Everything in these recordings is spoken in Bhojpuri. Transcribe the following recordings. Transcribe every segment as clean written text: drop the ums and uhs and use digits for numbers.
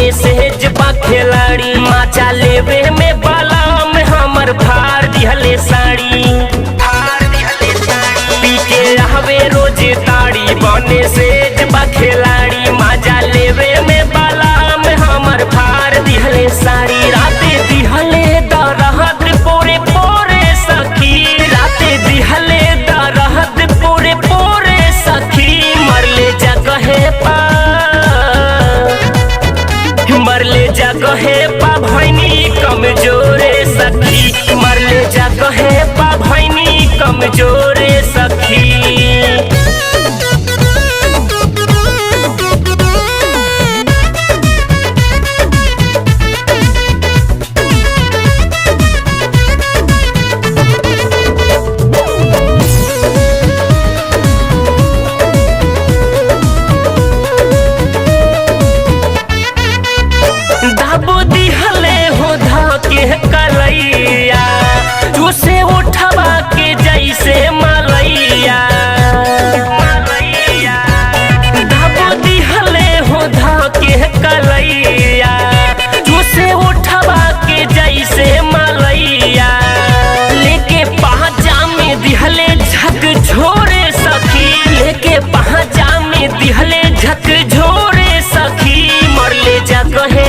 बने सेज बा खिलाड़ी माचा लेवे में बाला में हमर फाड़ दिहले साड़ी पी के रहवे रोज ताड़ी बने सेज बा खिलाड़ी माचा लेवे में बाला में हमर फाड़ दिहले साड़ी राते दिहले दरहद पोरे पोरे सखी राते दिहले दरहद पोरे पोरे सखी मरले जगहे पा मरले जगहे पा भैनी कमजोरे सखी मरले जगहे पा भैनी कमजोरे सखी। दाबो दिहले हो धाके कलैया तुसे उठवा के जैसे मलैया दाबो दिहले हो धाके कलैया तुसे उठवा के जैसे मलैया लेके पहचा में दिहले झक झोरे सखी लेके पहचा में दिहले झक झोरे सखी मरले जगहे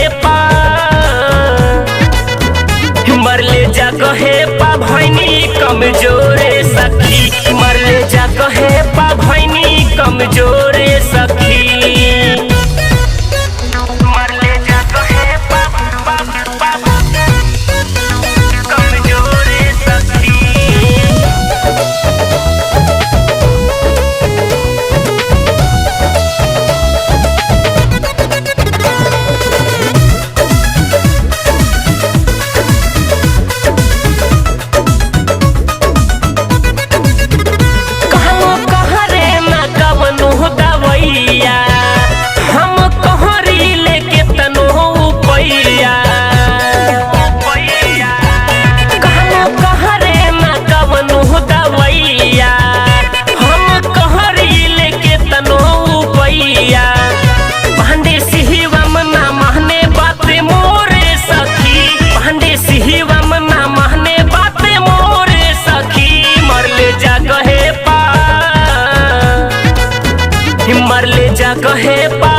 मरले जगहे पा भैनी कमजोरे सखी मरले जगहे पा भैनी कमजोरे सखी मरले जगहे पा कमजोरे सखी। हम कहरी लेके तनो पैया कहनो कहरे ना कवनो दवैया हम कहरी लेके तनो पैया पांडे सिहिवम ना महने बात मोरे सखी पांडे सिहिवम ना महने बात मोरे सखी मरले जगहे पा मरले जगहे पा